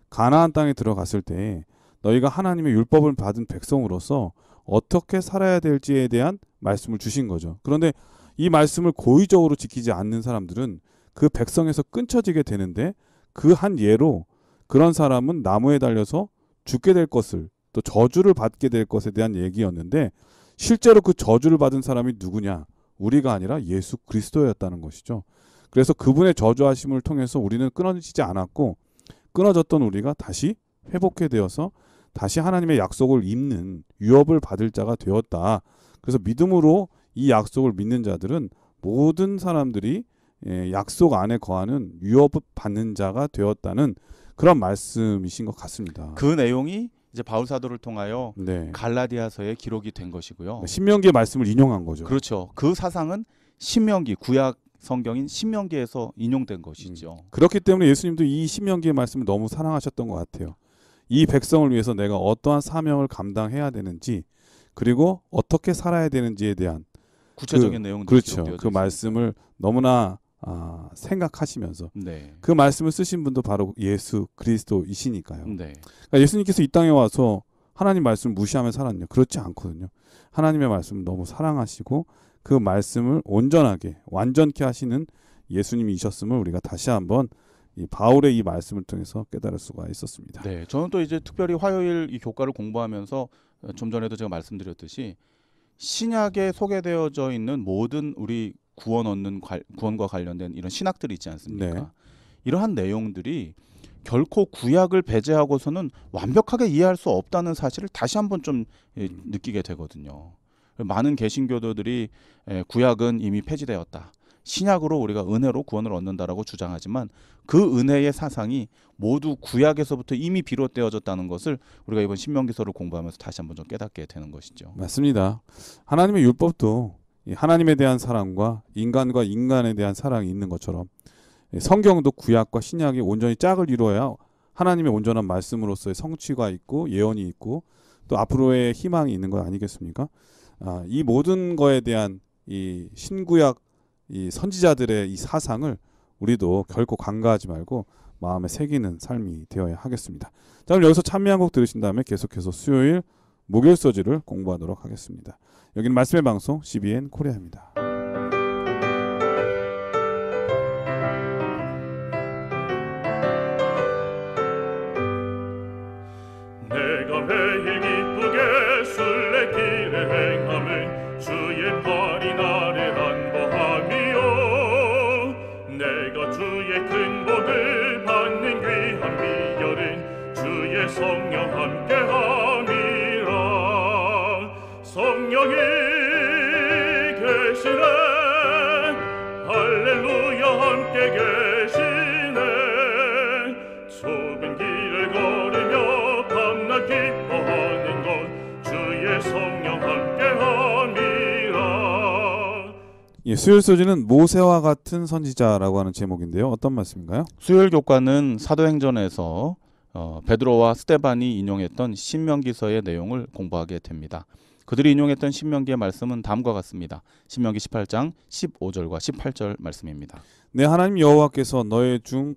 가나안 땅에 들어갔을 때 너희가 하나님의 율법을 받은 백성으로서 어떻게 살아야 될지에 대한 말씀을 주신 거죠. 그런데 이 말씀을 고의적으로 지키지 않는 사람들은 그 백성에서 끊쳐지게 되는데 그 한 예로 그런 사람은 나무에 달려서 죽게 될 것을 또 저주를 받게 될 것에 대한 얘기였는데 실제로 그 저주를 받은 사람이 누구냐? 우리가 아니라 예수 그리스도였다는 것이죠. 그래서 그분의 저주하심을 통해서 우리는 끊어지지 않았고 끊어졌던 우리가 다시 회복해 되어서 다시 하나님의 약속을 입는 유업을 받을 자가 되었다. 그래서 믿음으로 이 약속을 믿는 자들은 모든 사람들이 약속 안에 거하는 유업을 받는 자가 되었다는 그런 말씀이신 것 같습니다. 그 내용이 이제 바울 사도를 통하여 네. 갈라디아서에 기록이 된 것이고요. 신명기의 말씀을 인용한 거죠. 그렇죠. 그 사상은 신명기, 구약 성경인 신명기에서 인용된 것이죠. 그렇기 때문에 예수님도 이 신명기의 말씀을 너무 사랑하셨던 것 같아요. 이 백성을 위해서 내가 어떠한 사명을 감당해야 되는지 그리고 어떻게 살아야 되는지에 대한 구체적인 내용들이 그렇죠. 기록되어 그 있습니다. 말씀을 너무나 생각하시면서 네. 그 말씀을 쓰신 분도 바로 예수 그리스도이시니까요. 네. 그러니까 예수님께서 이 땅에 와서 하나님 말씀을 무시하며 살았냐? 그렇지 않거든요. 하나님의 말씀을 너무 사랑하시고 그 말씀을 온전하게 완전케 하시는 예수님이셨음을 우리가 다시 한번 이 바울의 이 말씀을 통해서 깨달을 수가 있었습니다. 네. 저는 또 이제 특별히 화요일 이 교과를 공부하면서 좀 전에도 제가 말씀드렸듯이 신약에 소개되어져 있는 모든 우리 구원과 관련된 이런 신학들이 있지 않습니까? 네. 이러한 내용들이 결코 구약을 배제하고서는 완벽하게 이해할 수 없다는 사실을 다시 한번 좀 느끼게 되거든요. 많은 개신교도들이 구약은 이미 폐지되었다. 신약으로 우리가 은혜로 구원을 얻는다라고 주장하지만 그 은혜의 사상이 모두 구약에서부터 이미 비롯되어졌다는 것을 우리가 이번 신명기서를 공부하면서 다시 한번 좀 깨닫게 되는 것이죠. 맞습니다. 하나님의 율법도 하나님에 대한 사랑과 인간에 대한 사랑이 있는 것처럼 성경도 구약과 신약이 온전히 짝을 이루어야 하나님의 온전한 말씀으로서의 성취가 있고 예언이 있고 또 앞으로의 희망이 있는 것 아니겠습니까? 이 모든 거에 대한 이 신구약 이 선지자들의 이 사상을 우리도 결코 간과하지 말고 마음에 새기는 삶이 되어야 하겠습니다. 자, 그럼 여기서 찬미 한 곡 들으신 다음에 계속해서 수요일 목요일 서지를 공부하도록 하겠습니다. 여기는 말씀의 방송 CBN 코리아입니다. 내가 매일 기쁘게 순례길에 행함은 주의 팔이 나를 안보함이요 내가 주의 큰 복을 받는 귀한 비결은 주의 성령 함께함이라 성령이 계시네 할렐루야 함께 계시네 좁은 길을 걸으며 밤낮 기뻐하는 것 주의 성령 함께함이라. 수요일 서지는 모세와 같은 선지자라고 하는 제목인데요. 어떤 말씀인가요? 수요일 교과는 사도행전에서 베드로와 스데반이 인용했던 신명기서의 내용을 공부하게 됩니다. 그들이 인용했던 신명기의 말씀은 다음과 같습니다. 신명기 18장 15절과 18절 말씀입니다. 내 하나님 여호와께서 너희 중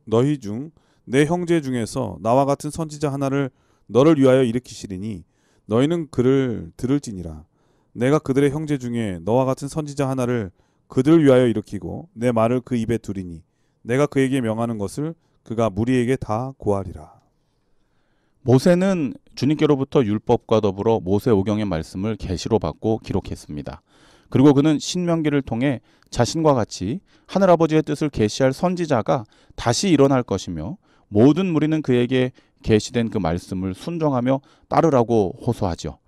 내 형제 중에서 나와 같은 선지자 하나를 너를 위하여 일으키시리니 너희는 그를 들을지니라. 내가 그들의 형제 중에 너와 같은 선지자 하나를 그들을 위하여 일으키고 내 말을 그 입에 두리니 내가 그에게 명하는 것을 그가 무리에게 다 고하리라. 모세는 주님께로부터 율법과 더불어 모세오경의 말씀을 계시로 받고 기록했습니다. 그리고 그는 신명기를 통해 자신과 같이 하늘아버지의 뜻을 계시할 선지자가 다시 일어날 것이며 모든 무리는 그에게 계시된 그 말씀을 순종하며 따르라고 호소하죠.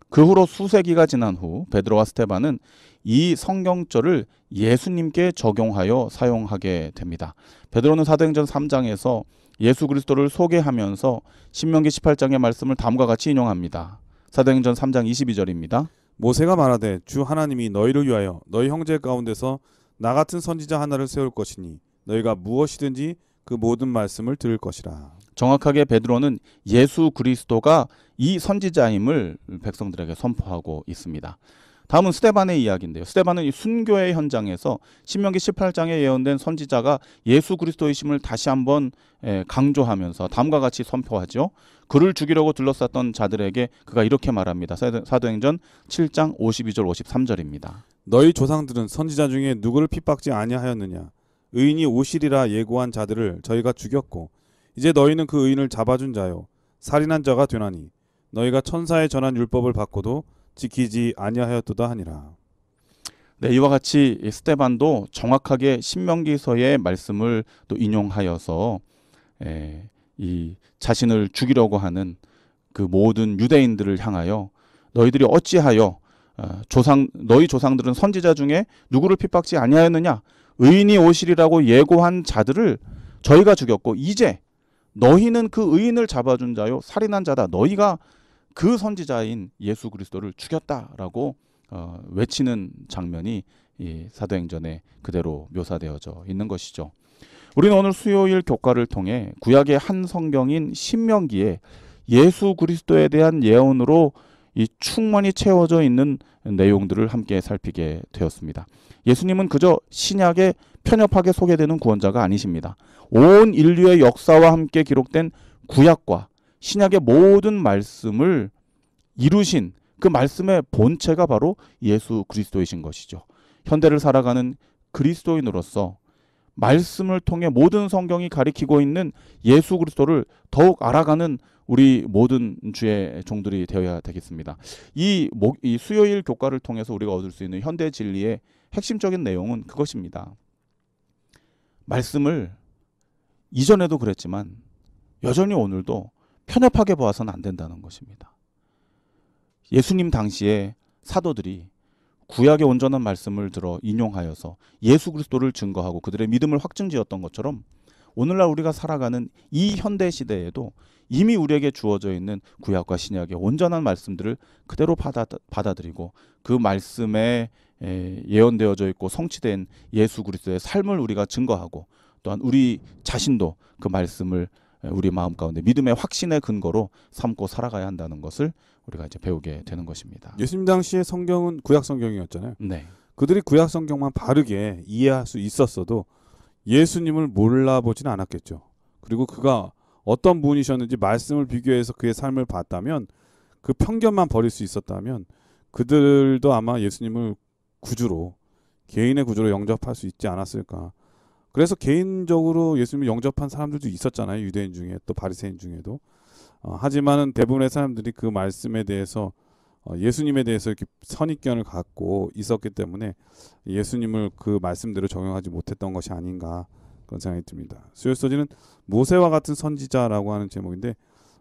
그 후로 수세기가 지난 후 베드로와 스데반은 이 성경절을 예수님께 적용하여 사용하게 됩니다. 베드로는 사도행전 3장에서 예수 그리스도를 소개하면서 신명기 18장의 말씀을 다음과 같이 인용합니다. 사도행전 3장 22절입니다. 모세가 말하되 주 하나님이 너희를 위하여 너희 형제 가운데서 나 같은 선지자 하나를 세울 것이니 너희가 무엇이든지 그 모든 말씀을 들을 것이라. 정확하게 베드로는 예수 그리스도가 이 선지자임을 백성들에게 선포하고 있습니다. 다음은 스데반의 이야기인데요. 스데반은 이 순교의 현장에서 신명기 18장에 예언된 선지자가 예수 그리스도이심을 다시 한번 강조하면서 다음과 같이 선포하죠. 그를 죽이려고 둘러쌌던 자들에게 그가 이렇게 말합니다. 사도행전 7장 52절 53절입니다. 너희 조상들은 선지자 중에 누구를 핍박지 아니하였느냐. 의인이 오시리라 예고한 자들을 저희가 죽였고 이제 너희는 그 의인을 잡아준 자요 살인한 자가 되나니 너희가 천사의 전한 율법을 받고도 지키지 아니하였도다 하니라. 네, 이와 같이 이 스데반도 정확하게 신명기서의 말씀을 또 인용하여서 이 자신을 죽이려고 하는 그 모든 유대인들을 향하여 너희들이 어찌하여 너희 조상들은 선지자 중에 누구를 핍박지 아니하였느냐, 의인이 오시리라고 예고한 자들을 저희가 죽였고 이제 너희는 그 의인을 잡아준 자요 살인한 자다, 너희가 그 선지자인 예수 그리스도를 죽였다라고 외치는 장면이 이 사도행전에 그대로 묘사되어져 있는 것이죠. 우리는 오늘 수요일 교과를 통해 구약의 한 성경인 신명기에 예수 그리스도에 대한 예언으로 이 충만히 채워져 있는 내용들을 함께 살피게 되었습니다. 예수님은 그저 신약에 편협하게 소개되는 구원자가 아니십니다. 온 인류의 역사와 함께 기록된 구약과 신약의 모든 말씀을 이루신 그 말씀의 본체가 바로 예수 그리스도이신 것이죠. 현대를 살아가는 그리스도인으로서 말씀을 통해 모든 성경이 가리키고 있는 예수 그리스도를 더욱 알아가는 우리 모든 주의 종들이 되어야 되겠습니다. 이 수요일 교과를 통해서 우리가 얻을 수 있는 현대 진리의 핵심적인 내용은 그것입니다. 말씀을 이전에도 그랬지만 여전히 오늘도 편협하게 보아서는 안 된다는 것입니다. 예수님 당시에 사도들이 구약의 온전한 말씀을 들어 인용하여서 예수 그리스도를 증거하고 그들의 믿음을 확증지었던 것처럼 오늘날 우리가 살아가는 이 현대 시대에도 이미 우리에게 주어져 있는 구약과 신약의 온전한 말씀들을 그대로 받아들이고 그 말씀에 예언되어져 있고 성취된 예수 그리스도의 삶을 우리가 증거하고 또한 우리 자신도 그 말씀을 우리 마음 가운데 믿음의 확신의 근거로 삼고 살아가야 한다는 것을 우리가 이제 배우게 되는 것입니다. 예수님 당시의 성경은 구약 성경이었잖아요. 네. 그들이 구약 성경만 바르게 이해할 수 있었어도 예수님을 몰라보진 않았겠죠. 그리고 그가 어떤 분이셨는지 말씀을 비교해서 그의 삶을 봤다면, 그 편견만 버릴 수 있었다면 그들도 아마 예수님을 구주로, 개인의 구주로 영접할 수 있지 않았을까. 그래서 개인적으로 예수님을 영접한 사람들도 있었잖아요. 유대인 중에 또 바리새인 중에도. 하지만은 대부분의 사람들이 그 말씀에 대해서 예수님에 대해서 이렇게 선입견을 갖고 있었기 때문에 예수님을 그 말씀대로 적용하지 못했던 것이 아닌가, 그런 생각이 듭니다. 수요 소지는 모세와 같은 선지자라고 하는 제목인데,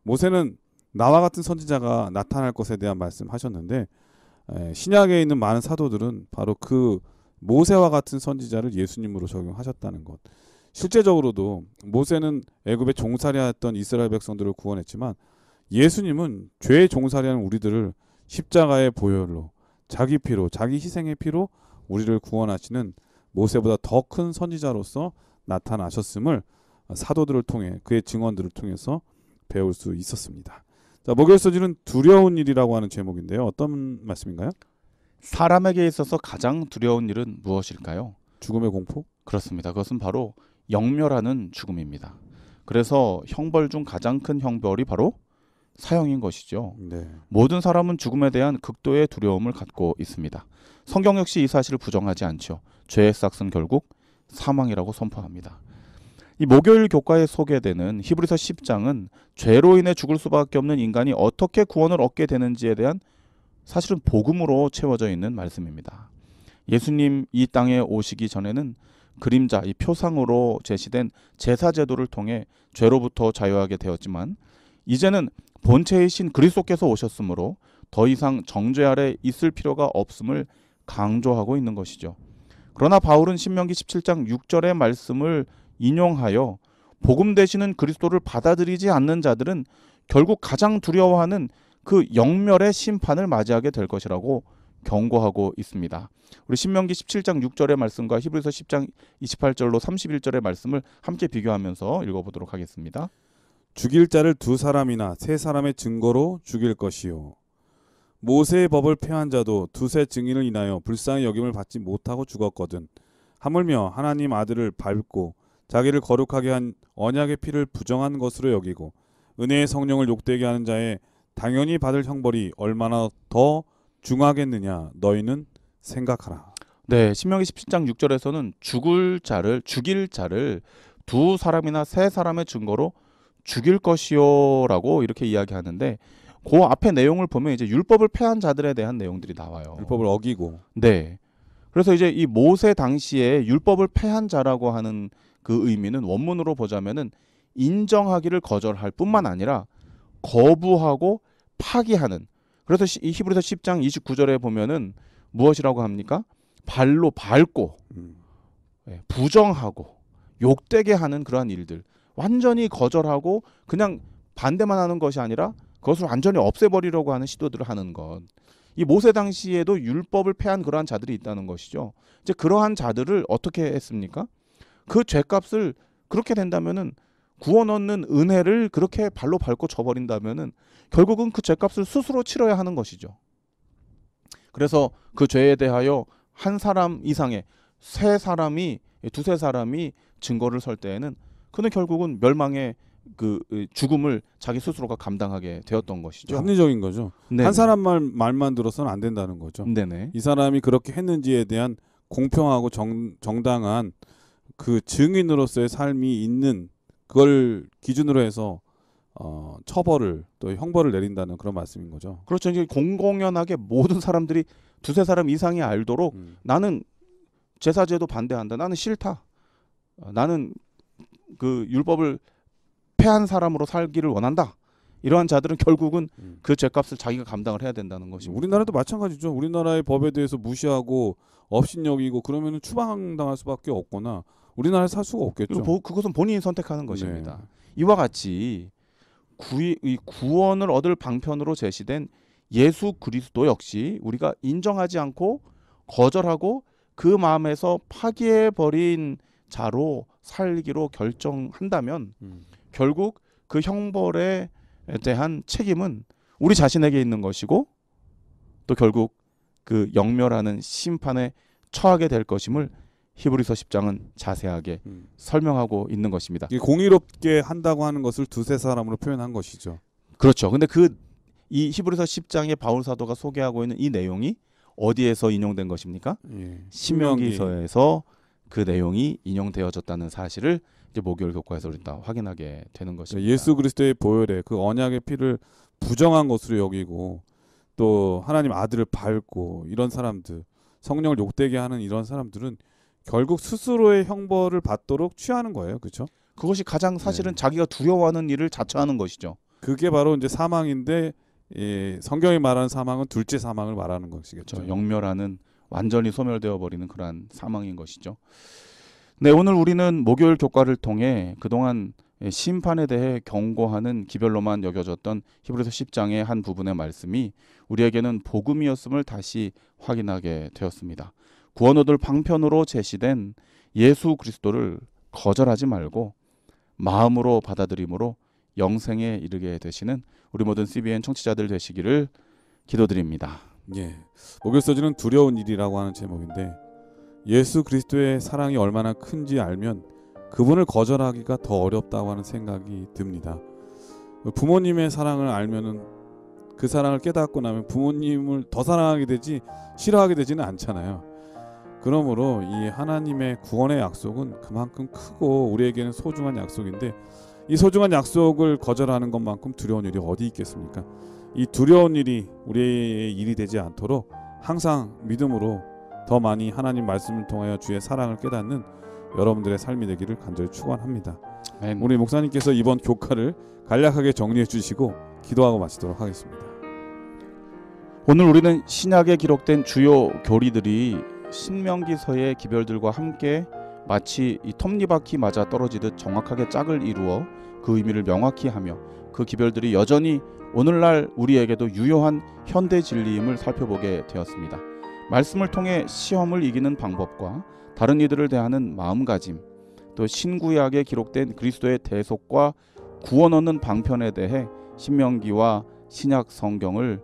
모세는 나와 같은 선지자가 나타날 것에 대한 말씀하셨는데, 신약에 있는 많은 사도들은 바로 그 모세와 같은 선지자를 예수님으로 적용하셨다는 것. 실제적으로도 모세는 애굽에 종살이했던 이스라엘 백성들을 구원했지만 예수님은 죄의 종살이하는 우리들을 십자가의 보혈로, 자기 피로, 자기 희생의 피로 우리를 구원하시는 모세보다 더 큰 선지자로서 나타나셨음을 사도들을 통해, 그의 증언들을 통해서 배울 수 있었습니다. 자, 목요일 소지는 두려운 일이라고 하는 제목인데요. 어떤 말씀인가요? 사람에게 있어서 가장 두려운 일은 무엇일까요? 죽음의 공포? 그렇습니다. 그것은 바로 영멸하는 죽음입니다. 그래서 형벌 중 가장 큰 형벌이 바로 사형인 것이죠. 네. 모든 사람은 죽음에 대한 극도의 두려움을 갖고 있습니다. 성경 역시 이 사실을 부정하지 않죠. 죄의 싹은 결국 사망이라고 선포합니다. 이 목요일 교과에 소개되는 히브리서 10장은 죄로 인해 죽을 수밖에 없는 인간이 어떻게 구원을 얻게 되는지에 대한 사실은 복음으로 채워져 있는 말씀입니다. 예수님 이 땅에 오시기 전에는 그림자, 이 표상으로 제시된 제사 제도를 통해 죄로부터 자유하게 되었지만 이제는 본체이신 그리스도께서 오셨으므로 더 이상 정죄 아래 있을 필요가 없음을 강조하고 있는 것이죠. 그러나 바울은 신명기 17장 6절의 말씀을 인용하여 복음 되시는 그리스도를 받아들이지 않는 자들은 결국 가장 두려워하는 그 영멸의 심판을 맞이하게 될 것이라고 경고하고 있습니다. 우리 신명기 17장 6절의 말씀과 히브리서 10장 28절로 31절의 말씀을 함께 비교하면서 읽어보도록 하겠습니다. 죽일 자를 두 사람이나 세 사람의 증거로 죽일 것이요, 모세의 법을 폐한 자도 두세 증인을 인하여 불쌍히 여김을 받지 못하고 죽었거든. 하물며 하나님 아들을 밟고 자기를 거룩하게 한 언약의 피를 부정한 것으로 여기고 은혜의 성령을 욕되게 하는 자의 당연히 받을 형벌이 얼마나 더 중하겠느냐 너희는 생각하라. 네, 신명기 17장 6절에서는 죽일 자를 두 사람이나 세 사람의 증거로 죽일 것이요라고 이렇게 이야기하는데, 그 앞에 내용을 보면 이제 율법을 폐한 자들에 대한 내용들이 나와요. 율법을 어기고. 네. 그래서 이제 이 모세 당시에 율법을 폐한 자라고 하는 그 의미는 원문으로 보자면은 인정하기를 거절할 뿐만 아니라 거부하고 파기하는. 그래서 이 히브리서 10장 29절에 보면은 무엇이라고 합니까? 발로 밟고 부정하고 욕되게 하는 그러한 일들, 완전히 거절하고 그냥 반대만 하는 것이 아니라 그것을 완전히 없애버리려고 하는 시도들을 하는 것. 이 모세 당시에도 율법을 폐한 그러한 자들이 있다는 것이죠. 이제 그러한 자들을 어떻게 했습니까? 그 죄값을 그렇게 된다면은 구원 얻는 은혜를 그렇게 발로 밟고 줘버린다면은 결국은 그 죄값을 스스로 치러야 하는 것이죠. 그래서 그 죄에 대하여 한 사람 이상의 두세 사람이 증거를 설 때에는 그는 결국은 멸망의 그 죽음을 자기 스스로가 감당하게 되었던 것이죠. 합리적인 거죠. 네네. 한 사람 말만 들어서는 안 된다는 거죠. 네네. 이 사람이 그렇게 했는지에 대한 공평하고 정당한 그 증인으로서의 삶이 있는 그걸 기준으로 해서 처벌을 또 형벌을 내린다는 그런 말씀인 거죠. 그렇죠. 이제 공공연하게 모든 사람들이 두세 사람 이상이 알도록 나는 제사제도 반대한다. 나는 싫다. 나는 그 율법을 폐한 사람으로 살기를 원한다. 이러한 자들은 결국은 그 죄값을 자기가 감당을 해야 된다는 것입니다. 우리나라도 마찬가지죠. 우리나라의 법에 대해서 무시하고 업신여기고 그러면은 추방당할 수밖에 없거나 우리나라에 살 수가 없겠죠. 그것은 본인이 선택하는 것입니다. 네. 이와 같이 이 구원을 얻을 방편으로 제시된 예수 그리스도 역시 우리가 인정하지 않고 거절하고 그 마음에서 파기해버린 자로 살기로 결정한다면 결국 그 형벌에 대한 책임은 우리 자신에게 있는 것이고 또 결국 그 영멸하는 심판에 처하게 될 것임을 히브리서 10장은 자세하게 설명하고 있는 것입니다. 공의롭게 한다고 하는 것을 두세 사람으로 표현한 것이죠. 그렇죠. 근데 이 히브리서 10장의 바울 사도가 소개하고 있는 이 내용이 어디에서 인용된 것입니까? 예. 신명기서에서 그 내용이 인용되어졌다는 사실을 이제 목요일 교과에서 우리 다 확인하게 되는 것입니다. 예수 그리스도의 보혈에 그 언약의 피를 부정한 것으로 여기고 또 하나님 아들을 밟고 이런 사람들, 성령을 욕되게 하는 이런 사람들은 결국 스스로의 형벌을 받도록 취하는 거예요. 그렇죠? 그것이 가장 사실은 자기가 두려워하는 일을 자처하는 것이죠. 그게 바로 이제 사망인데 성경이 말하는 사망은 둘째 사망을 말하는 것이겠죠. 그렇죠. 영멸하는 완전히 소멸되어 버리는 그러한 사망인 것이죠. 네, 오늘 우리는 목요일 교과를 통해 그동안 심판에 대해 경고하는 기별로만 여겨졌던 히브리서 10장의 한 부분의 말씀이 우리에게는 복음이었음을 다시 확인하게 되었습니다. 구원 얻을 방편으로 제시된 예수 그리스도를 거절하지 말고 마음으로 받아들임으로 영생에 이르게 되시는 우리 모든 CBN 청취자들 되시기를 기도드립니다. 예, 목요일 서지는 두려운 일이라고 하는 제목인데 예수 그리스도의 사랑이 얼마나 큰지 알면 그분을 거절하기가 더 어렵다고 하는 생각이 듭니다. 부모님의 사랑을 알면은 그 사랑을 깨닫고 나면 부모님을 더 사랑하게 되지 싫어하게 되지는 않잖아요. 그러므로 이 하나님의 구원의 약속은 그만큼 크고 우리에게는 소중한 약속인데 이 소중한 약속을 거절하는 것만큼 두려운 일이 어디 있겠습니까? 이 두려운 일이 우리의 일이 되지 않도록 항상 믿음으로 더 많이 하나님 말씀을 통하여 주의 사랑을 깨닫는 여러분들의 삶이 되기를 간절히 축원합니다. 우리 목사님께서 이번 교과를 간략하게 정리해 주시고 기도하고 마치도록 하겠습니다. 오늘 우리는 신약에 기록된 주요 교리들이 신명기서의 기별들과 함께 마치 이 톱니바퀴 맞아 떨어지듯 정확하게 짝을 이루어 그 의미를 명확히 하며 그 기별들이 여전히 오늘날 우리에게도 유효한 현대 진리임을 살펴보게 되었습니다. 말씀을 통해 시험을 이기는 방법과 다른 이들을 대하는 마음가짐, 또 신구약에 기록된 그리스도의 대속과 구원 얻는 방편에 대해 신명기와 신약 성경을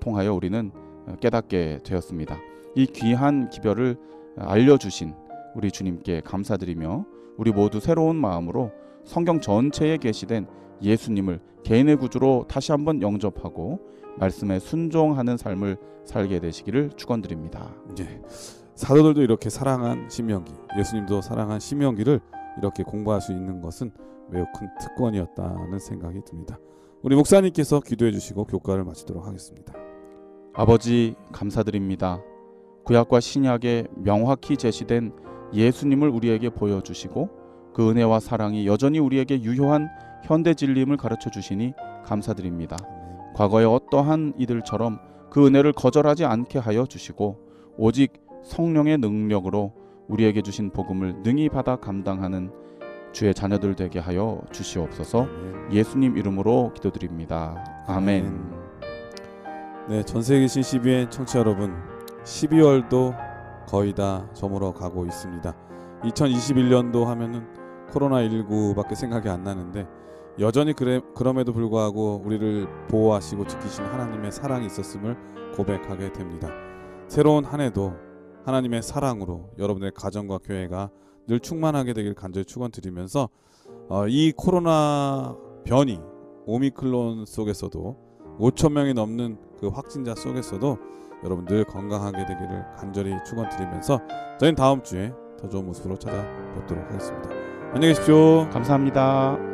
통하여 우리는 깨닫게 되었습니다. 이 귀한 기별을 알려주신 우리 주님께 감사드리며 우리 모두 새로운 마음으로 성경 전체에 계시된 예수님을 개인의 구주로 다시 한번 영접하고 말씀에 순종하는 삶을 살게 되시기를 축원드립니다. 예, 사도들도 이렇게 사랑한 신명기, 예수님도 사랑한 신명기를 이렇게 공부할 수 있는 것은 매우 큰 특권이었다는 생각이 듭니다. 우리 목사님께서 기도해 주시고 교과를 마치도록 하겠습니다. 아버지 감사드립니다. 구약과 신약에 명확히 제시된 예수님을 우리에게 보여주시고 그 은혜와 사랑이 여전히 우리에게 유효한 현대 진리임을 가르쳐 주시니 감사드립니다. 과거의 어떠한 이들처럼 그 은혜를 거절하지 않게 하여 주시고 오직 성령의 능력으로 우리에게 주신 복음을 능히 받아 감당하는 주의 자녀들 되게 하여 주시옵소서. 예수님 이름으로 기도드립니다. 아멘. 네, 전세계 계신 CBN 청취자 여러분, 12월도 거의 다 저물어 가고 있습니다. 2021년도 하면은 코로나19밖에 생각이 안 나는데 여전히 그럼에도 불구하고 우리를 보호하시고 지키시는 하나님의 사랑이 있었음을 고백하게 됩니다. 새로운 한 해도 하나님의 사랑으로 여러분의 가정과 교회가 늘 충만하게 되길 간절히 축원드리면서 이 코로나 변이 오미크론 속에서도 5천 명이 넘는 그 확진자 속에서도 여러분 늘 건강하게 되기를 간절히 축원드리면서 저희는 다음 주에 더 좋은 모습으로 찾아뵙도록 하겠습니다. 안녕히 계십시오. 감사합니다.